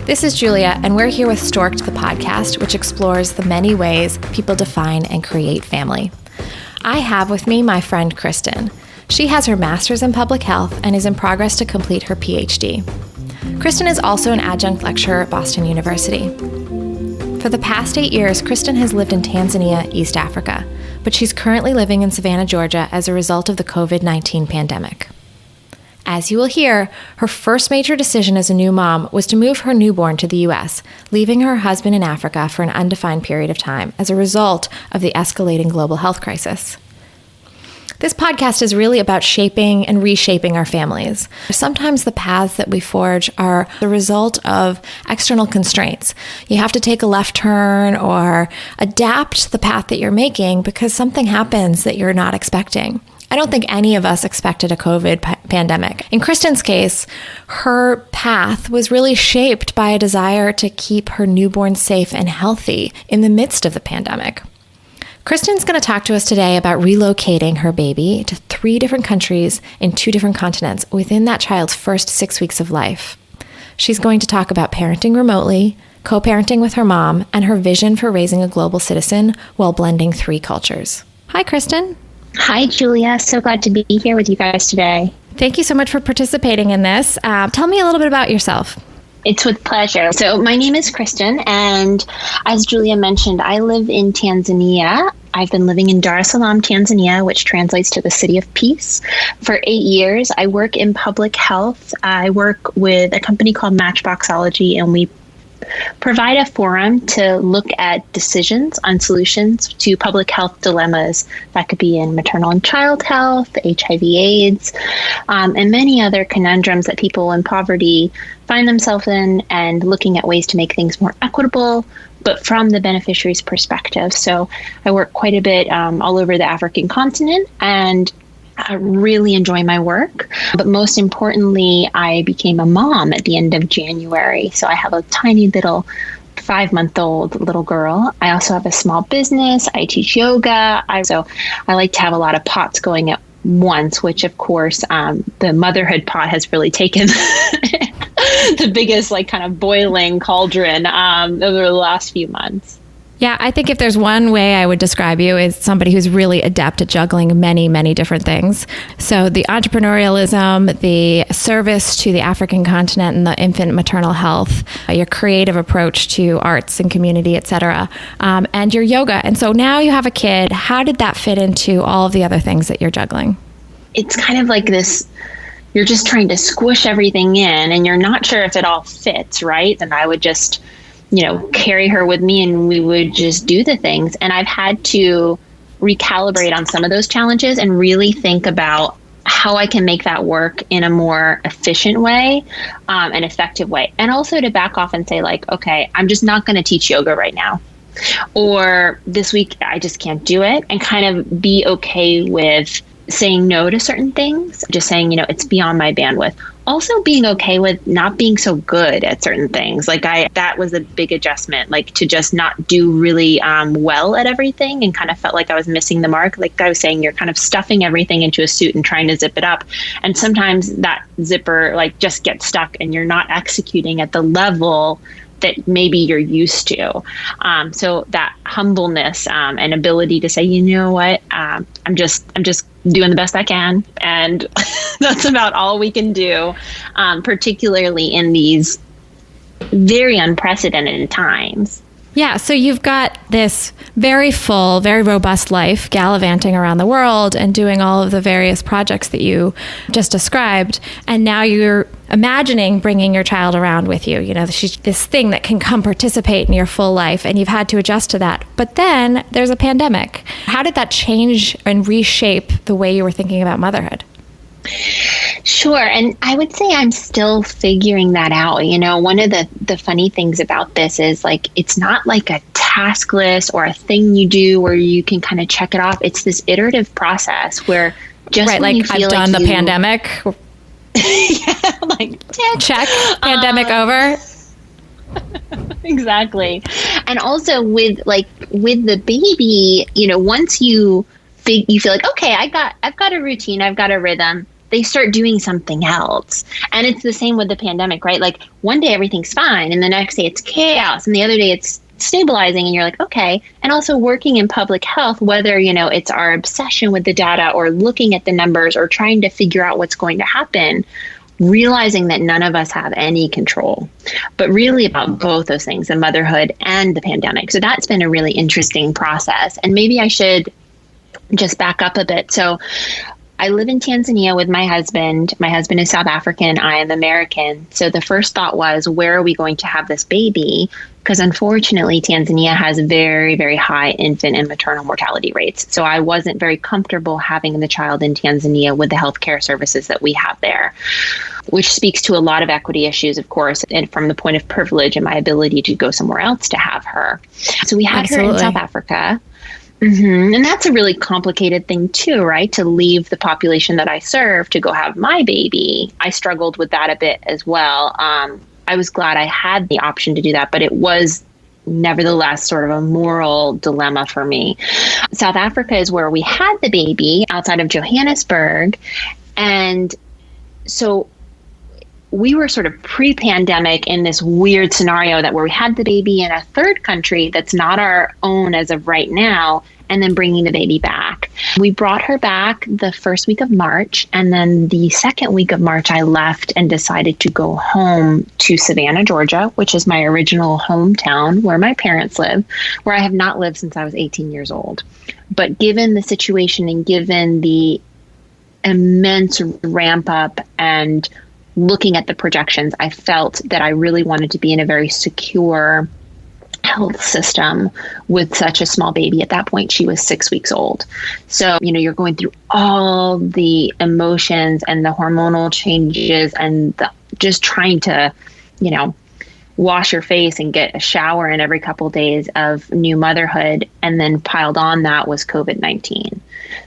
This is Julia, and we're here with Stork'd, the podcast, which explores the many ways people define and create family. I have with me my friend Cristin. She has her master's in public health and is in progress to complete her PhD. Cristin is also an adjunct lecturer at Boston University. For the past 8 years, Cristin has lived in Tanzania, East Africa, but she's currently living in Savannah, Georgia as a result of the COVID-19 pandemic. As you will hear, her first major decision as a new mom was to move her newborn to the U.S., leaving her husband in Africa for an undefined period of time as a result of the escalating global health crisis. This podcast is really about shaping and reshaping our families. Sometimes the paths that we forge are the result of external constraints. You have to take a left turn or adapt the path that you're making because something happens that you're not expecting. I don't think any of us expected a COVID pandemic. In Cristin's case, her path was really shaped by a desire to keep her newborn safe and healthy in the midst of the pandemic. Cristin's going to talk to us today about relocating her baby to 3 different countries in 2 different continents within that child's first 6 weeks of life. She's going to talk about parenting remotely, co-parenting with her mom, and her vision for raising a global citizen while blending 3 cultures. Hi, Cristin. Hi, Julia. So glad to be here with you guys today. Thank you so much for participating in this. Tell me a little bit about yourself. It's with pleasure. So my name is Cristin, and as Julia mentioned, I live in Tanzania. I've been living in Dar es Salaam, Tanzania, which translates to the City of Peace, for 8 years. I work in public health. I work with a company called Matchboxology, and we provide a forum to look at decisions on solutions to public health dilemmas that could be in maternal and child health, HIV/AIDS, and many other conundrums that people in poverty find themselves in, and looking at ways to make things more equitable, but from the beneficiary's perspective. So I work quite a bit all over the African continent, and I really enjoy my work. But most importantly, I became a mom at the end of January. So I have a tiny little 5-month-old little girl. I also have a small business. I teach yoga. So I like to have a lot of pots going at once, which of course, the motherhood pot has really taken the biggest kind of boiling cauldron over the last few months. Yeah, I think if there's one way I would describe you is somebody who's really adept at juggling many, many different things. So the entrepreneurialism, the service to the African continent and the infant maternal health, your creative approach to arts and community, et cetera, and your yoga. And so now you have a kid. How did that fit into all of the other things that you're juggling? It's kind of like this, you're just trying to squish everything in and you're not sure if it all fits, right? Then I would just carry her with me and we would just do the things. And I've had to recalibrate on some of those challenges and really think about how I can make that work in a more efficient way, an effective way. And also to back off and say okay, I'm just not going to teach yoga right now. Or this week, I just can't do it, and kind of be okay with saying no to certain things, just saying, it's beyond my bandwidth. Also being okay with not being so good at certain things. That was a big adjustment, to just not do really well at everything, and kind of felt like I was missing the mark. Like I was saying, you're kind of stuffing everything into a suit and trying to zip it up. And sometimes that zipper just gets stuck and you're not executing at the level that maybe you're used to. So that humbleness and ability to say, you know what, I'm just doing the best I can. And that's about all we can do, particularly in these very unprecedented times. Yeah, so you've got this very full, very robust life, gallivanting around the world and doing all of the various projects that you just described. And now you're imagining bringing your child around with you. She's this thing that can come participate in your full life, and you've had to adjust to that. But then there's a pandemic. How did that change and reshape the way you were thinking about motherhood? Sure. And I would say I'm still figuring that out. One of the funny things about this is it's not like a task list or a thing you do where you can kind of check it off. It's this iterative process where just right, when you feel I've done the pandemic. Yeah, check, pandemic over. Exactly. And also with the baby, once you feel okay, I've got a routine, I've got a rhythm. they start doing something else. And it's the same with the pandemic, right? Like one day everything's fine and the next day it's chaos and the other day it's stabilizing and you're like, okay. And also working in public health, whether, it's our obsession with the data or looking at the numbers or trying to figure out what's going to happen, realizing that none of us have any control, but really about both those things, the motherhood and the pandemic. So that's been a really interesting process. And maybe I should just back up a bit. So I live in Tanzania with my husband. My husband is South African. I am American. So the first thought was, where are we going to have this baby? Because unfortunately, Tanzania has very, very high infant and maternal mortality rates. So I wasn't very comfortable having the child in Tanzania with the healthcare services that we have there, which speaks to a lot of equity issues, of course, and from the point of privilege and my ability to go somewhere else to have her. So we had her in South Africa. And that's a really complicated thing too, right? To leave the population that I serve to go have my baby. I struggled with that a bit as well. I was glad I had the option to do that, but it was nevertheless sort of a moral dilemma for me. South Africa is where we had the baby, outside of Johannesburg. And so we were sort of pre-pandemic in this weird scenario that where we had the baby in a third country that's not our own as of right now, and then bringing the baby back. We brought her back the first week of March, and then the second week of March, I left and decided to go home to Savannah, Georgia, which is my original hometown where my parents live, where I have not lived since I was 18 years old. But given the situation and given the immense ramp up and looking at the projections, I felt that I really wanted to be in a very secure health system with such a small baby. At that point, she was 6 weeks old. So, you're going through all the emotions and the hormonal changes and just trying to, wash your face and get a shower in every couple of days of new motherhood. And then piled on that was COVID-19.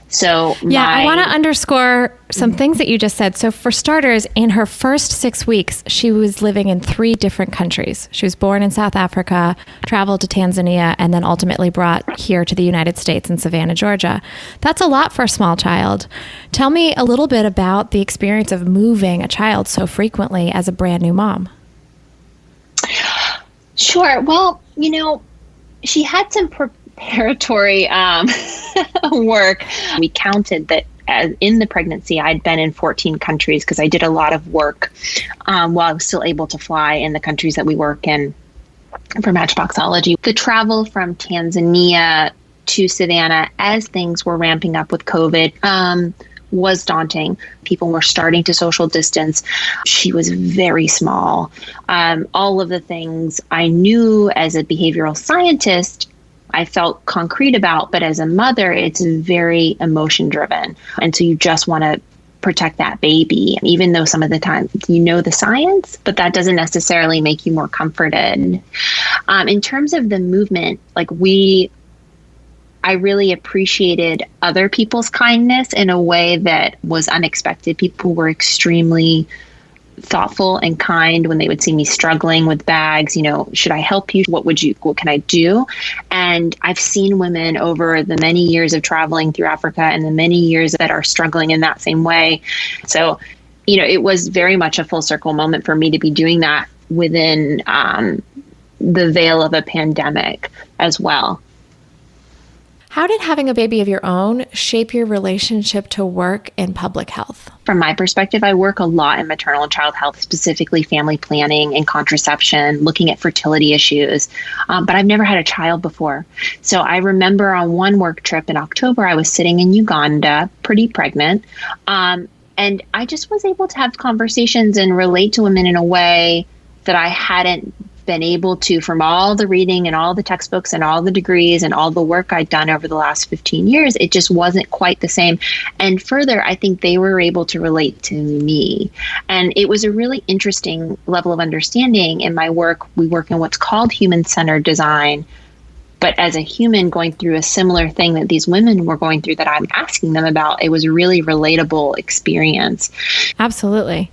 So I want to underscore some things that you just said. So for starters, in her first 6 weeks, she was living in 3 different countries. She was born in South Africa, traveled to Tanzania, and then ultimately brought here to the United States in Savannah, Georgia. That's a lot for a small child. Tell me a little bit about the experience of moving a child so frequently as a brand new mom. Sure. Well, she had some preparatory work. We counted that in the pregnancy, I'd been in 14 countries because I did a lot of work while I was still able to fly in the countries that we work in for Matchboxology. The travel from Tanzania to Savannah as things were ramping up with COVID was daunting. People were starting to social distance. She was very small. All of the things I knew as a behavioral scientist, I felt concrete about, but as a mother, it's very emotion driven. And so you just want to protect that baby, even though some of the time the science, but that doesn't necessarily make you more comforted. In terms of the movement, I really appreciated other people's kindness in a way that was unexpected. People were extremely thoughtful and kind when they would see me struggling with bags. Should I help you? What can I do? And I've seen women over the many years of traveling through Africa and the many years that are struggling in that same way. So, it was very much a full circle moment for me to be doing that within the veil of a pandemic as well. How did having a baby of your own shape your relationship to work in public health? From my perspective, I work a lot in maternal and child health, specifically family planning and contraception, looking at fertility issues. But I've never had a child before. So I remember on one work trip in October, I was sitting in Uganda, pretty pregnant. And I just was able to have conversations and relate to women in a way that I hadn't been able to from all the reading and all the textbooks and all the degrees and all the work I'd done over the last 15 years. It just wasn't quite the same. And further, I think they were able to relate to me. And it was a really interesting level of understanding in my work. We work in what's called human-centered design. But as a human going through a similar thing that these women were going through that I'm asking them about, it was a really relatable experience. Absolutely.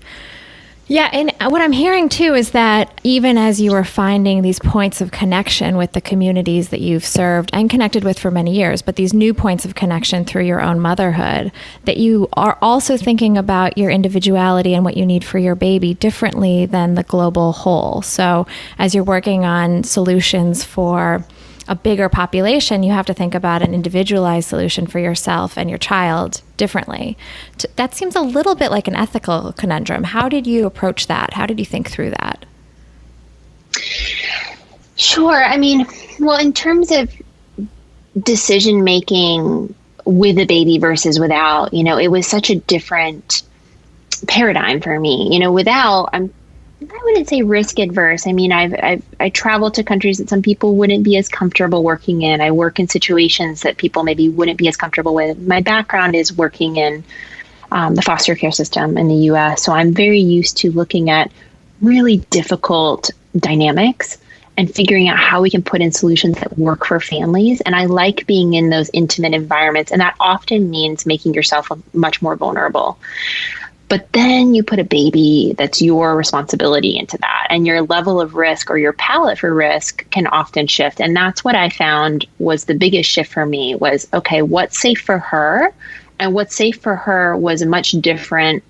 Yeah, and what I'm hearing too is that even as you were finding these points of connection with the communities that you've served and connected with for many years, but these new points of connection through your own motherhood, that you are also thinking about your individuality and what you need for your baby differently than the global whole. So as you're working on solutions for a bigger population, you have to think about an individualized solution for yourself and your child differently. That seems a little bit like an ethical conundrum. How did you approach that? How did you think through that? Sure. I mean, well, in terms of decision making with a baby versus without, it was such a different paradigm for me. Without, I wouldn't say risk adverse. I mean, I travel to countries that some people wouldn't be as comfortable working in. I work in situations that people maybe wouldn't be as comfortable with. My background is working in the foster care system in the U.S., so I'm very used to looking at really difficult dynamics and figuring out how we can put in solutions that work for families. And I like being in those intimate environments, and that often means making yourself much more vulnerable. But then you put a baby that's your responsibility into that, and your level of risk or your palette for risk can often shift. And that's what I found was the biggest shift for me was, okay, what's safe for her? And what's safe for her was a much different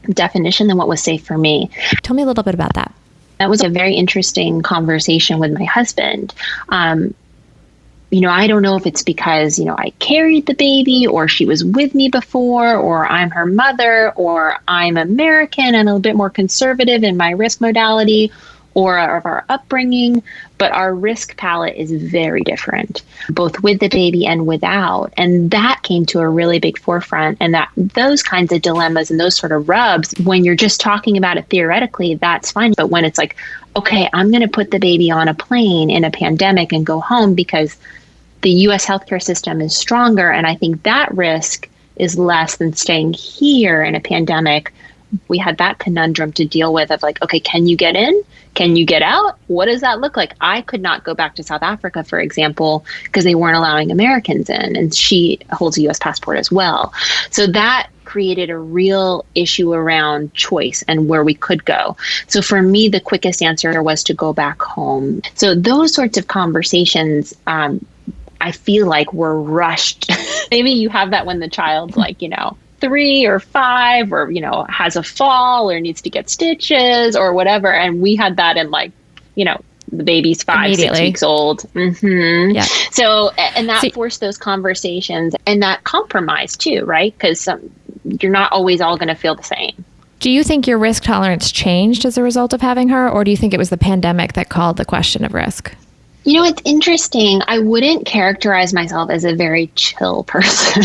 definition than what was safe for me. Tell me a little bit about that. That was a very interesting conversation with my husband. I don't know if it's because, I carried the baby or she was with me before, or I'm her mother, or I'm American and a little bit more conservative in my risk modality or of our upbringing. But our risk palette is very different, both with the baby and without. And that came to a really big forefront. And that those kinds of dilemmas and those sort of rubs, when you're just talking about it theoretically, that's fine. But when it's like, okay, I'm going to put the baby on a plane in a pandemic and go home because the U.S. healthcare system is stronger, and I think that risk is less than staying here in a pandemic. We had that conundrum to deal with of like, okay, can you get in? Can you get out? What does that look like? I could not go back to South Africa, for example, because they weren't allowing Americans in, and she holds a U.S. passport as well. So that created a real issue around choice and where we could go. So for me, the quickest answer was to go back home. So those sorts of conversations, I feel like we're rushed. Maybe you have that when the child's like, 3 or 5 or, has a fall or needs to get stitches or whatever. And we had that in the baby's 5, 6 weeks old. Mm-hmm. Yeah. So, and that forced those conversations and that compromise too, right? Because you're not always all going to feel the same. Do you think your risk tolerance changed as a result of having her? Or do you think it was the pandemic that called the question of risk? It's interesting. I wouldn't characterize myself as a very chill person.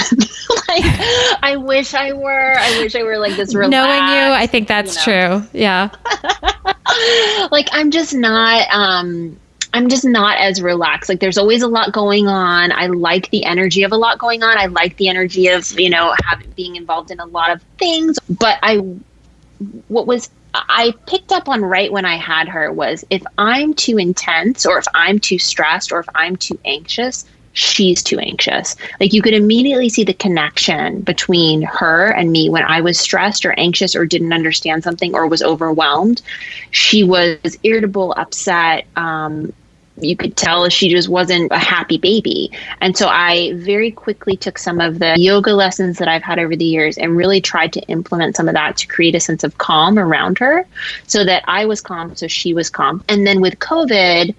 I wish I were like this relaxed. Knowing you, I think that's true. Yeah. I'm just not as relaxed. Like there's always a lot going on. I like the energy of a lot going on. I like the energy of, being involved in a lot of things. But I picked up on right when I had her was if I'm too intense or if I'm too stressed or if I'm too anxious, she's too anxious. Like you could immediately see the connection between her and me when I was stressed or anxious or didn't understand something or was overwhelmed. She was irritable, upset. You could tell she just wasn't a happy baby. And so I very quickly took some of the yoga lessons that I've had over the years and really tried to implement some of that to create a sense of calm around her so that I was calm, so she was calm. And then with COVID,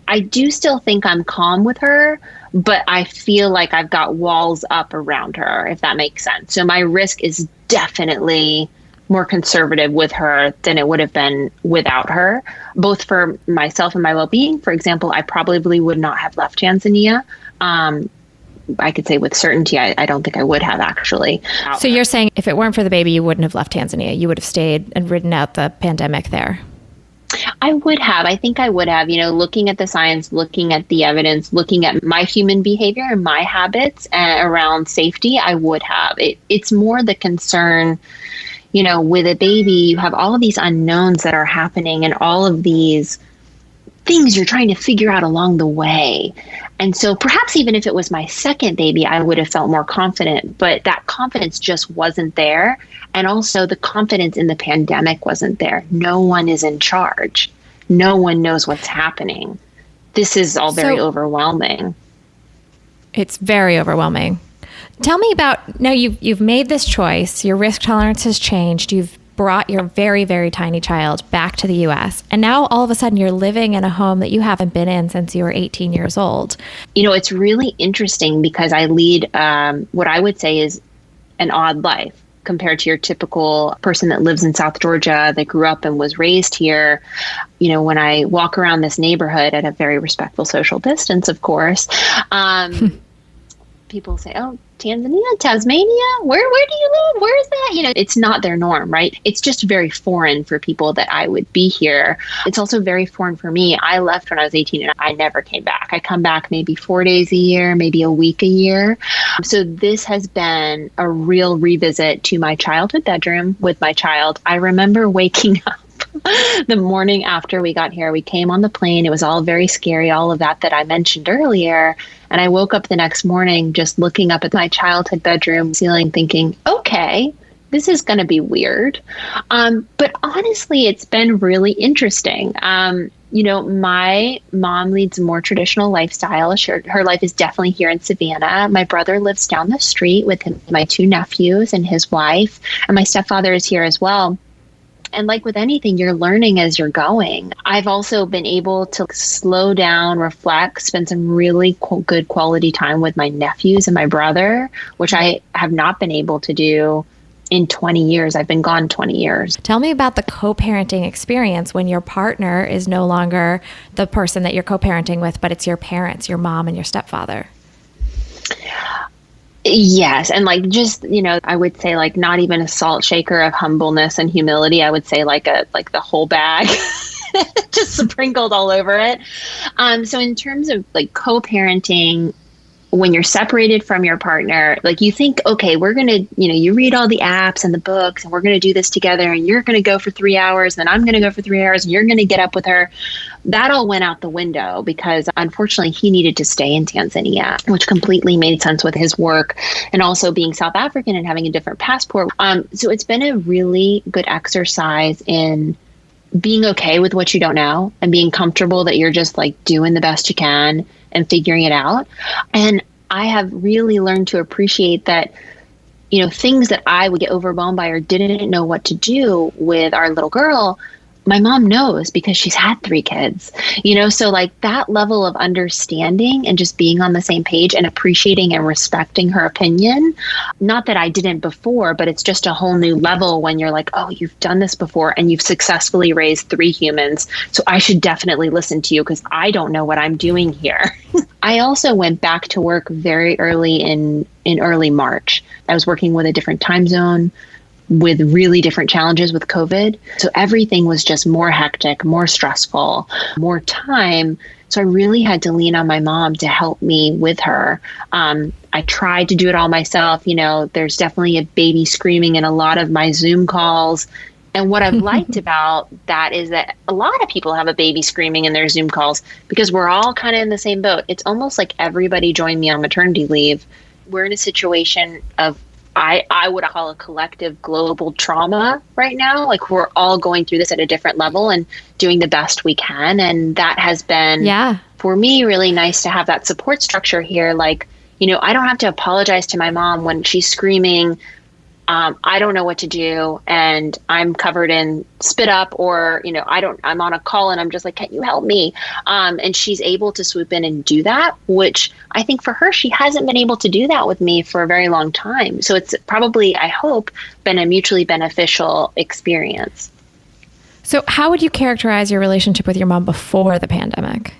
I do still think I'm calm with her, but I feel like I've got walls up around her, if that makes sense. So my risk is definitely more conservative with her than it would have been without her, both for myself and my well-being. For example, I probably would not have left Tanzania. I could say with certainty, I don't think I would have actually. So you're saying if it weren't for the baby, you wouldn't have left Tanzania. You would have stayed and ridden out the pandemic there. I would have. I think I would have, looking at the science, looking at the evidence, looking at my human behavior and my habits around safety, I would have. It's more the concern, with a baby, you have all of these unknowns that are happening and all of these things you're trying to figure out along the way. And so perhaps even if it was my second baby, I would have felt more confident, but that confidence just wasn't there. And also the confidence in the pandemic wasn't there. No one is in charge. No one knows what's happening. This is all very overwhelming. It's very overwhelming. Tell me about, now you've made this choice, your risk tolerance has changed, you've brought your very, very tiny child back to the US, and now all of a sudden you're living in a home that you haven't been in since you were 18 years old. It's really interesting because I lead what I would say is an odd life compared to your typical person that lives in South Georgia, that grew up and was raised here. When I walk around this neighborhood at a very respectful social distance, of course, people say, "Oh, Tanzania, Tasmania, where do you live? Where is that?" It's not their norm, right? It's just very foreign for people that I would be here. It's also very foreign for me. I left when I was 18 and I never came back. I come back maybe 4 days a year, maybe a week a year. So this has been a real revisit to my childhood bedroom with my child. I remember waking up the morning after we got here. We came on the plane. It was all very scary, all of that I mentioned earlier. And I woke up the next morning just looking up at my childhood bedroom ceiling thinking, okay, this is going to be weird. But honestly, it's been really interesting. My mom leads a more traditional lifestyle. Her life is definitely here in Savannah. My brother lives down the street with my two nephews and his wife, and my stepfather is here as well. And like with anything, you're learning as you're going. I've also been able to slow down, reflect, spend some really good quality time with my nephews and my brother, which I have not been able to do in 20 years. I've been gone 20 years. Tell me about the co-parenting experience when your partner is no longer the person that you're co-parenting with, but it's your parents, your mom and your stepfather. Yes. And I would say not even a salt shaker of humbleness and humility. I would say the whole bag just sprinkled all over it. So in terms of co-parenting, when you're separated from your partner, you think, okay, we're going to, you read all the apps and the books and we're going to do this together and you're going to go for 3 hours, then I'm going to go for 3 hours and you're going to get up with her. That all went out the window because unfortunately he needed to stay in Tanzania, which completely made sense with his work and also being South African and having a different passport. So it's been a really good exercise in being okay with what you don't know and being comfortable that you're just doing the best you can and figuring it out. And I have really learned to appreciate that, things that I would get overwhelmed by or didn't know what to do with our little girl, my mom knows because she's had 3 kids, so that level of understanding and just being on the same page and appreciating and respecting her opinion. Not that I didn't before, but it's just a whole new level when you're oh, you've done this before and you've successfully raised 3 humans. So I should definitely listen to you because I don't know what I'm doing here. I also went back to work very early in early March. I was working with a different time zone, with really different challenges with COVID. So everything was just more hectic, more stressful, more time. So I really had to lean on my mom to help me with her. I tried to do it all myself. There's definitely a baby screaming in a lot of my Zoom calls. And what I've liked about that is that a lot of people have a baby screaming in their Zoom calls because we're all kind of in the same boat. It's almost like everybody joined me on maternity leave. We're in a situation of I would call a collective global trauma right now. We're all going through this at a different level and doing the best we can. And that has been, for me, really nice to have that support structure here. I don't have to apologize to my mom when she's screaming, I don't know what to do and I'm covered in spit up or, I'm on a call and I'm just can you help me? And she's able to swoop in and do that, which I think for her, she hasn't been able to do that with me for a very long time. So it's probably, I hope, been a mutually beneficial experience. So how would you characterize your relationship with your mom before the pandemic?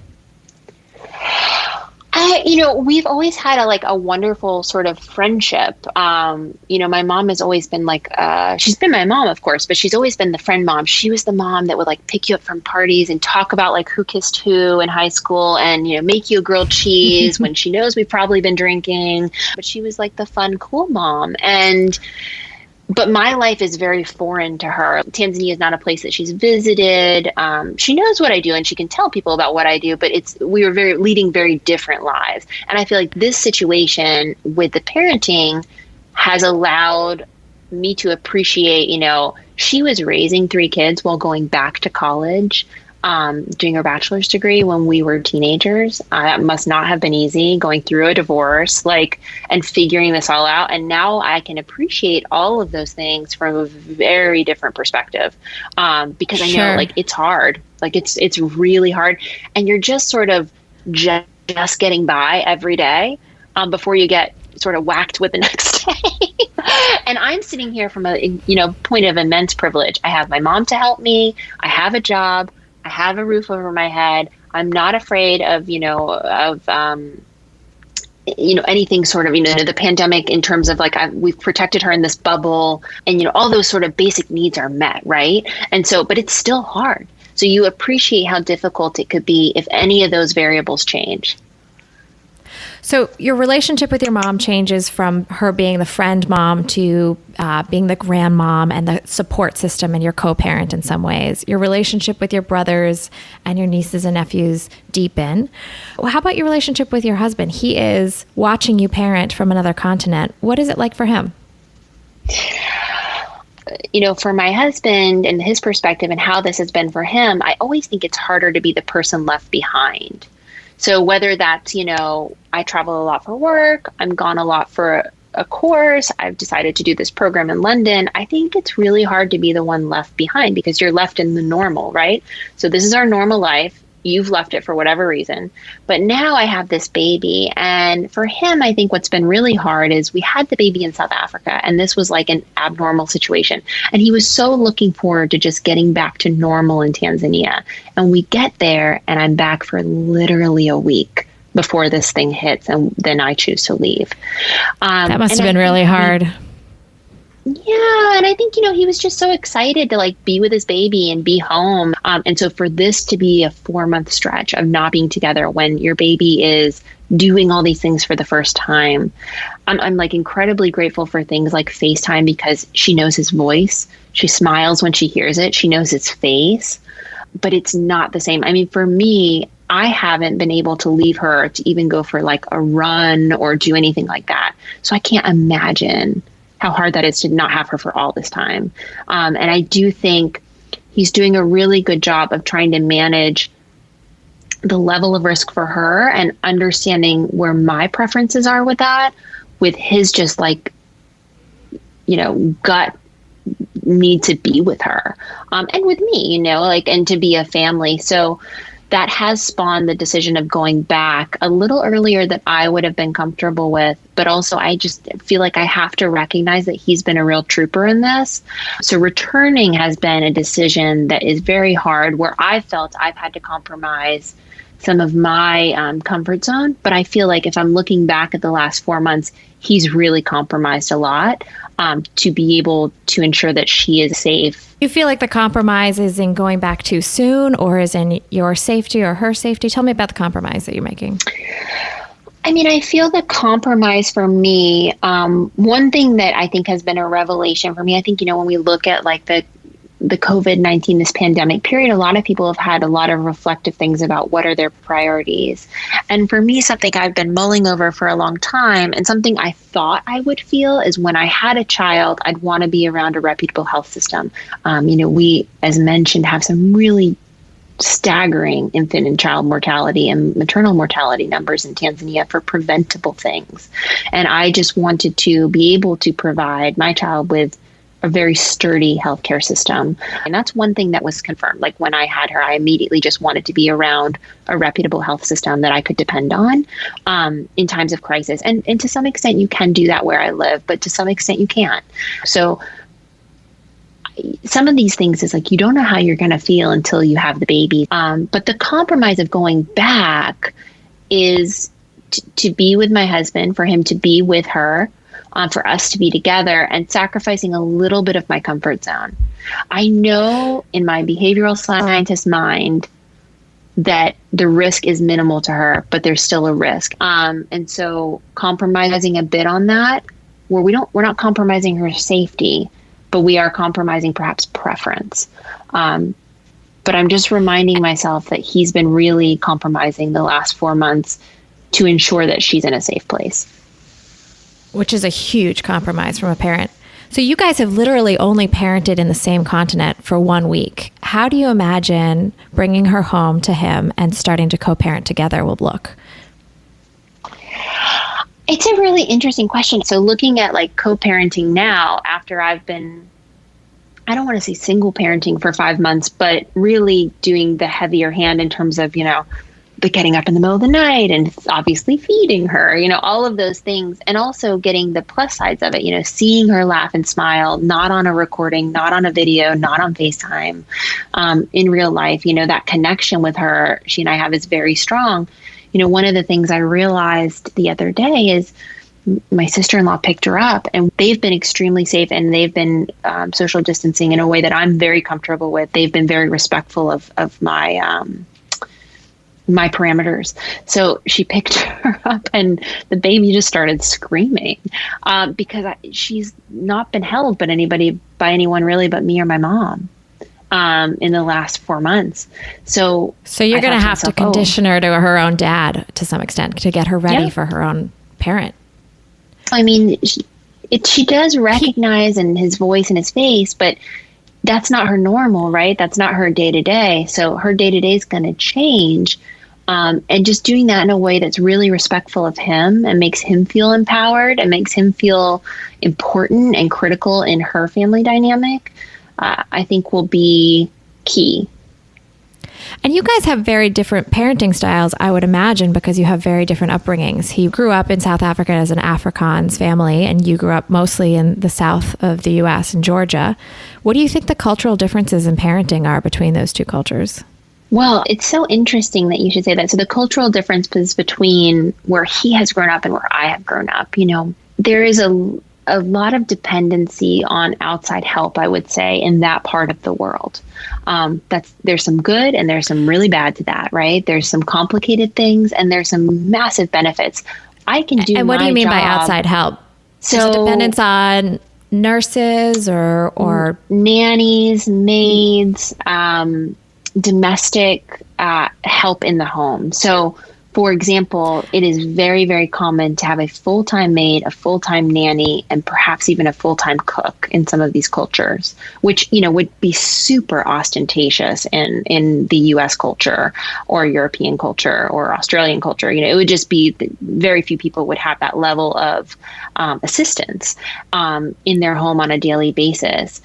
We've always had a wonderful sort of friendship. My mom has always been she's been my mom, of course, but she's always been the friend mom. She was the mom that would pick you up from parties and talk about who kissed who in high school and, make you a grilled cheese when she knows we've probably been drinking. But she was the fun, cool mom. And but my life is very foreign to her. Tanzania is not a place that she's visited. She knows what I do and she can tell people about what I do, but we were leading very different lives. And I feel like this situation with the parenting has allowed me to appreciate, she was raising 3 kids while going back to college, doing her bachelor's degree when we were teenagers. That must not have been easy, going through a divorce, and figuring this all out. And now I can appreciate all of those things from a very different perspective, because I know it's hard. It's really hard. And you're just sort of just getting by every day before you get sort of whacked with the next day. And I'm sitting here from a point of immense privilege. I have my mom to help me. I have a job. I have a roof over my head. I'm not afraid of anything sort of, the pandemic, in terms of we've protected her in this bubble, and, all those sort of basic needs are met. Right. And so, but it's still hard. So you appreciate how difficult it could be if any of those variables change. So your relationship with your mom changes from her being the friend mom to being the grandmom and the support system and your co-parent in some ways. Your relationship with your brothers and your nieces and nephews deepen. Well, how about your relationship with your husband? He is watching you parent from another continent. What is it like for him? For my husband and his perspective and how this has been for him, I always think it's harder to be the person left behind. So whether that's, I travel a lot for work, I'm gone a lot for a course, I've decided to do this program in London, I think it's really hard to be the one left behind because you're left in the normal, right? So this is our normal life. You've left it for whatever reason. But now I have this baby. And for him, I think what's been really hard is we had the baby in South Africa, and this was like an abnormal situation. And he was so looking forward to just getting back to normal in Tanzania. And we get there, and I'm back for literally a week before this thing hits, and then I choose to leave. That must have been really hard. Yeah. And I think, he was just so excited to be with his baby and be home. And so for this to be a 4-month stretch of not being together when your baby is doing all these things for the first time, I'm incredibly grateful for things like FaceTime because she knows his voice. She smiles when she hears it. She knows his face, but it's not the same. I mean, for me, I haven't been able to leave her to even go for a run or do anything like that. So I can't imagine how hard that is to not have her for all this time. And I do think he's doing a really good job of trying to manage the level of risk for her and understanding where my preferences are with that, with his just gut need to be with her, and with me, and to be a family. So that has spawned the decision of going back a little earlier than I would have been comfortable with. But also, I just feel like I have to recognize that he's been a real trooper in this. So returning has been a decision that is very hard, where I felt I've had to compromise some of my comfort zone. But I feel like if I'm looking back at the last 4 months, he's really compromised a lot to be able to ensure that she is safe. You feel like the compromise is in going back too soon, or is in your safety or her safety? Tell me about the compromise that you're making. I mean, I feel the compromise for me, one thing that I think has been a revelation for me, I think, when we look at the COVID-19, this pandemic period, a lot of people have had a lot of reflective things about what are their priorities. And for me, something I've been mulling over for a long time, and something I thought I would feel, is when I had a child, I'd want to be around a reputable health system. We, as mentioned, have some really staggering infant and child mortality and maternal mortality numbers in Tanzania for preventable things. And I just wanted to be able to provide my child with a very sturdy healthcare system. And that's one thing that was confirmed. When I had her, I immediately just wanted to be around a reputable health system that I could depend on in times of crisis. And to some extent, you can do that where I live, but to some extent you can't. So some of these things is you don't know how you're going to feel until you have the baby. But the compromise of going back is to be with my husband, for him to be with her, for us to be together, and sacrificing a little bit of my comfort zone. I know in my behavioral scientist mind that the risk is minimal to her, but there's still a risk. And so compromising a bit on that, where we're not compromising her safety, but we are compromising perhaps preference. But I'm just reminding myself that he's been really compromising the last 4 months to ensure that she's in a safe place. Which is a huge compromise from a parent. So you guys have literally only parented in the same continent for 1 week. How do you imagine bringing her home to him and starting to co-parent together will look? It's a really interesting question. So looking at like co-parenting now, after I've been, I don't want to say single parenting for 5 months, but really doing the heavier hand in terms of, the getting up in the middle of the night and obviously feeding her, all of those things. And also getting the plus sides of it, seeing her laugh and smile, not on a recording, not on a video, not on FaceTime, in real life, that connection with her, she and I have is very strong. One of the things I realized the other day is my sister-in-law picked her up, and they've been extremely safe, and they've been social distancing in a way that I'm very comfortable with. They've been very respectful of my my parameters. So she picked her up, and the baby just started screaming because she's not been held by anyone really but me or my mom in the last 4 months. So you're going to have to condition her to her own dad to some extent to get her ready for her own parent. I mean, she does recognize in his voice and his face, but that's not her normal, right? That's not her day to day. So her day to day is going to change. And just doing that in a way that's really respectful of him and makes him feel empowered and makes him feel important and critical in her family dynamic, I think will be key. And you guys have very different parenting styles, I would imagine, because you have very different upbringings. He grew up in South Africa as an Afrikaans family, and you grew up mostly in the south of the U.S. in Georgia. What do you think the cultural differences in parenting are between those two cultures? Well, it's so interesting that you should say that. So the cultural differences between where he has grown up and where I have grown up, there is a lot of dependency on outside help, I would say, in that part of the world. There's some good and there's some really bad to that, right? There's some complicated things and there's some massive benefits. I can do. And what do you mean by outside help? So dependence on nurses or nannies, maids, domestic help in the home. So, for example, it is very, very common to have a full-time maid, a full-time nanny, and perhaps even a full-time cook in some of these cultures, which, would be super ostentatious in the U.S. culture or European culture or Australian culture. It would just be very few people would have that level of assistance in their home on a daily basis.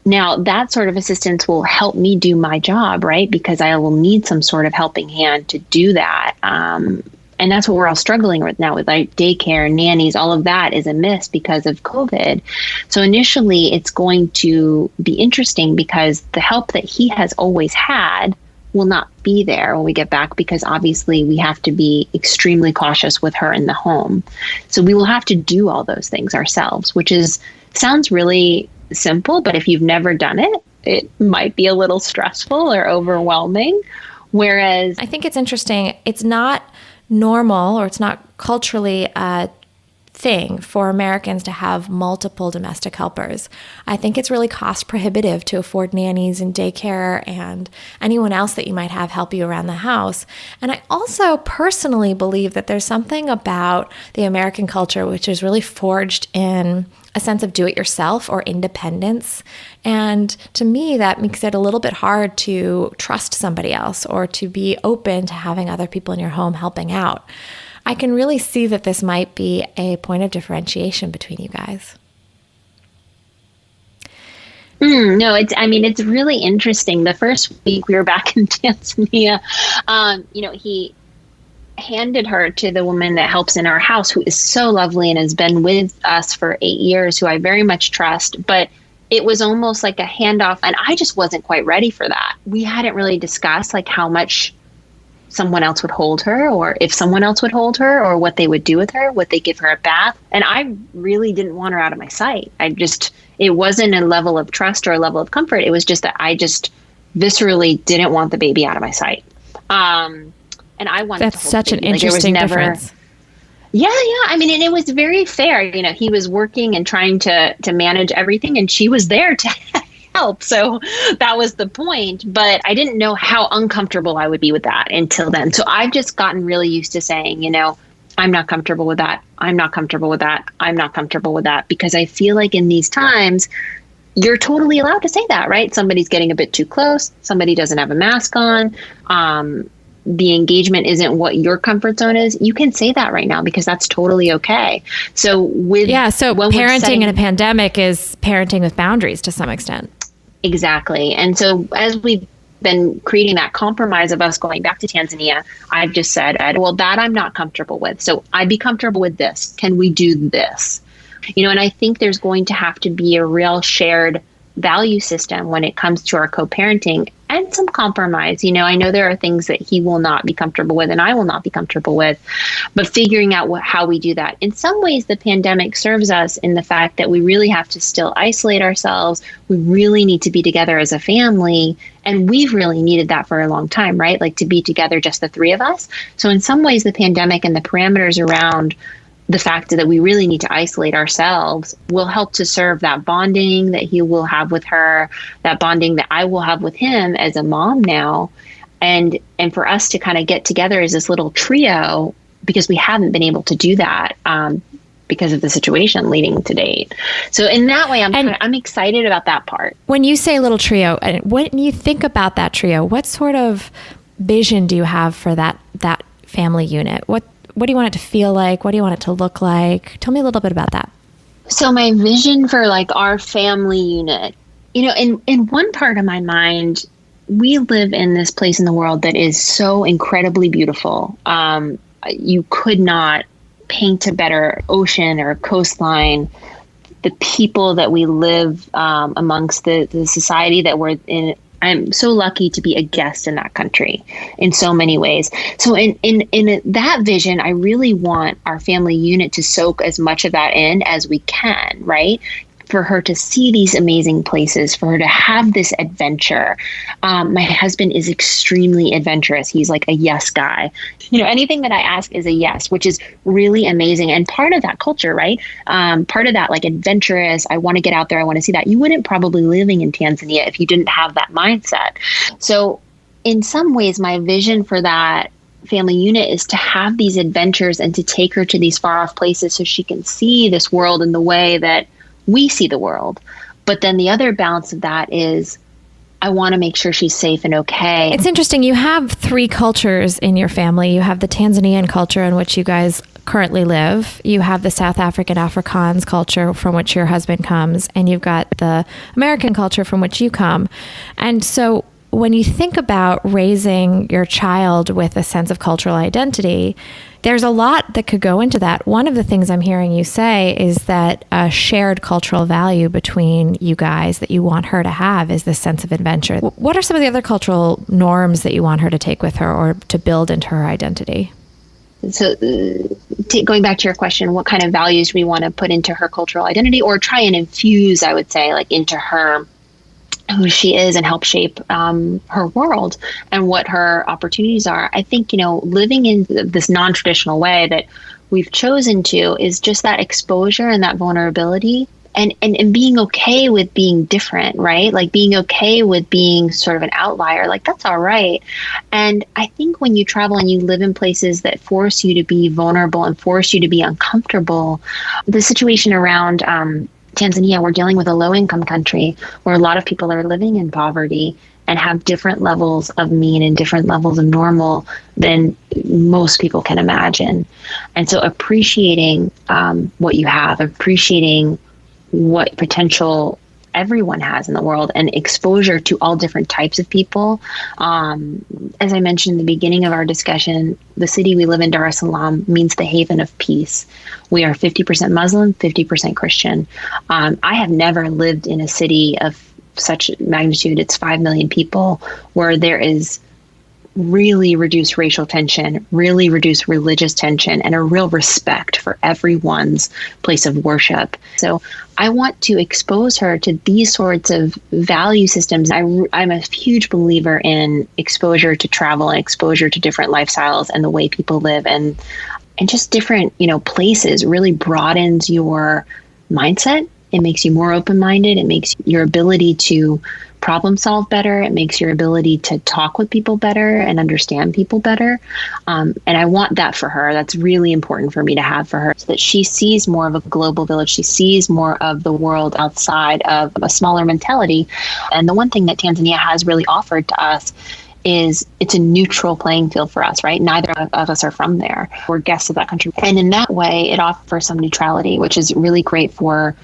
Now, that sort of assistance will help me do my job, right? Because I will need some sort of helping hand to do that. And that's what we're all struggling with now with like daycare, nannies, all of that is a miss because of COVID. So initially, it's going to be interesting because the help that he has always had will not be there when we get back because obviously we have to be extremely cautious with her in the home. So we will have to do all those things ourselves, which sounds really simple, but if you've never done it, it might be a little stressful or overwhelming. Whereas I think it's interesting. It's not normal or it's not culturally a thing for Americans to have multiple domestic helpers. I think it's really cost prohibitive to afford nannies and daycare and anyone else that you might have help you around the house. And I also personally believe that there's something about the American culture which is really forged in a sense of do-it-yourself or independence. And to me, that makes it a little bit hard to trust somebody else or to be open to having other people in your home helping out. I can really see that this might be a point of differentiation between you guys. No, it's really interesting. The first week we were back in Tanzania, he handed her to the woman that helps in our house, who is so lovely and has been with us for 8 years, who I very much trust. But it was almost like a handoff, and I just wasn't quite ready for that. We hadn't really discussed like how much someone else would hold her, or if someone else would hold her, or what they would do with her, would they give her a bath? And I really didn't want her out of my sight. It wasn't a level of trust or a level of comfort. It was just that I just viscerally didn't want the baby out of my sight. And I wanted That's such an interesting difference. Yeah, yeah. I mean, and it was very fair. He was working and trying to manage everything, and she was there to help. So that was the point. But I didn't know how uncomfortable I would be with that until then. So I've just gotten really used to saying, I'm not comfortable with that. I'm not comfortable with that. I'm not comfortable with that. Because I feel like in these times, you're totally allowed to say that, right? Somebody's getting a bit too close. Somebody doesn't have a mask on. The engagement isn't what your comfort zone is. You can say that right now because that's totally okay. So parenting in a pandemic is parenting with boundaries to some extent. Exactly. And so as we've been creating that compromise of us going back to Tanzania, I've just said, well, that I'm not comfortable with. So I'd be comfortable with this. Can we do this? And I think there's going to have to be a real shared value system when it comes to our co-parenting and some compromise. I know there are things that he will not be comfortable with and I will not be comfortable with, but figuring out how we do that. In some ways, the pandemic serves us in the fact that we really have to still isolate ourselves. We really need to be together as a family. And we've really needed that for a long time, right? Like to be together, just the three of us. So in some ways, the pandemic and the parameters around the fact that we really need to isolate ourselves will help to serve that bonding that he will have with her, that bonding that I will have with him as a mom now. And for us to kind of get together as this little trio, because we haven't been able to do that because of the situation leading to date. So in that way, I'm excited about that part. When you say little trio, and when you think about that trio, what sort of vision do you have for that family unit? What do you want it to feel like? What do you want it to look like? Tell me a little bit about that. So my vision for like our family unit, in one part of my mind, we live in this place in the world that is so incredibly beautiful. You could not paint a better ocean or coastline. The people that we live amongst, the society that we're in. I'm so lucky to be a guest in that country in so many ways. So in that vision, I really want our family unit to soak as much of that in as we can, right? For her to see these amazing places, for her to have this adventure. My husband is extremely adventurous. He's like a yes guy. Anything that I ask is a yes, which is really amazing. And part of that culture, right? Part of that like adventurous, I want to get out there, I want to see that. You wouldn't probably living in Tanzania if you didn't have that mindset. So in some ways, my vision for that family unit is to have these adventures and to take her to these far off places so she can see this world in the way that we see the world. But then the other balance of that is I want to make sure she's safe and okay. It's interesting. You have three cultures in your family. You have the Tanzanian culture in which you guys currently live. You have the South African Afrikaans culture from which your husband comes. And you've got the American culture from which you come. And so when you think about raising your child with a sense of cultural identity, there's a lot that could go into that. One of the things I'm hearing you say is that a shared cultural value between you guys that you want her to have is this sense of adventure. What are some of the other cultural norms that you want her to take with her or to build into her identity? So going back to your question, what kind of values do we want to put into her cultural identity or try and infuse, I would say, like into her who she is and help shape her world and what her opportunities are. I think, living in this non-traditional way that we've chosen to is just that exposure and that vulnerability and being okay with being different, right? Like being okay with being sort of an outlier, like that's all right. And I think when you travel and you live in places that force you to be vulnerable and force you to be uncomfortable, the situation around Tanzania, we're dealing with a low-income country where a lot of people are living in poverty and have different levels of mean and different levels of normal than most people can imagine. And so appreciating what you have, appreciating what potential everyone has in the world and exposure to all different types of people. As I mentioned in the beginning of our discussion, the city we live in, Dar es Salaam, means the haven of peace. We are 50% Muslim, 50% Christian. I have never lived in a city of such magnitude. It's 5 million people where there is really reduced racial tension, really reduced religious tension, and a real respect for everyone's place of worship. So I want to expose her to these sorts of value systems. I'm a huge believer in exposure to travel and exposure to different lifestyles and the way people live. And and just different, places really broadens your mindset. It makes you more open-minded. It makes your ability to problem solve better. It makes your ability to talk with people better and understand people better. And I want that for her. That's really important for me to have for her, so that she sees more of a global village. She sees more of the world outside of a smaller mentality. And the one thing that Tanzania has really offered to us is it's a neutral playing field for us, right? Neither of us are from there. We're guests of that country. And in that way, it offers some neutrality, which is really great for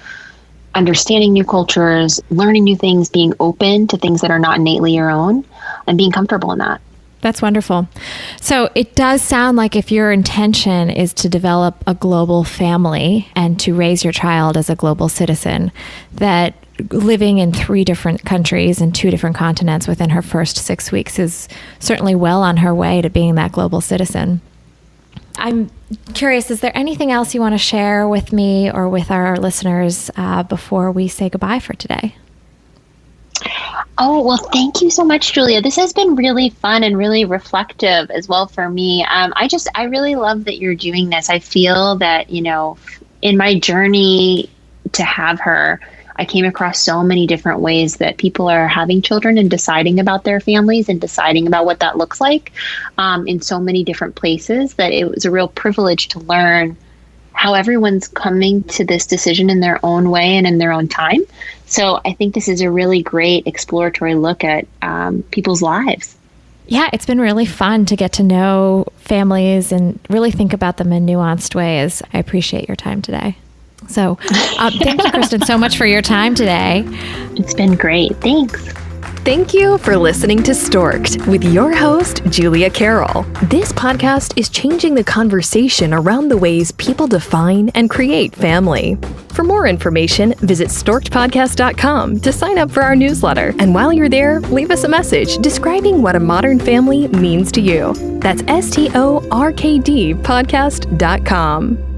understanding new cultures, learning new things, being open to things that are not innately your own, and being comfortable in that. That's wonderful. So it does sound like if your intention is to develop a global family and to raise your child as a global citizen, that living in 3 different countries and 2 different continents within her first 6 weeks is certainly well on her way to being that global citizen. I'm curious, is there anything else you want to share with me or with our listeners before we say goodbye for today? Oh, well, thank you so much, Julia. This has been really fun and really reflective as well for me. I really love that you're doing this. I feel that, in my journey to have her, I came across so many different ways that people are having children and deciding about their families and deciding about what that looks like in so many different places, that it was a real privilege to learn how everyone's coming to this decision in their own way and in their own time. So I think this is a really great exploratory look at people's lives. Yeah, it's been really fun to get to know families and really think about them in nuanced ways. I appreciate your time today. So thank you, Cristin, so much for your time today. It's been great. Thanks. Thank you for listening to Stork'd with your host, Julia Carroll. This podcast is changing the conversation around the ways people define and create family. For more information, visit storkedpodcast.com to sign up for our newsletter. And while you're there, leave us a message describing what a modern family means to you. That's STORKD podcast.com.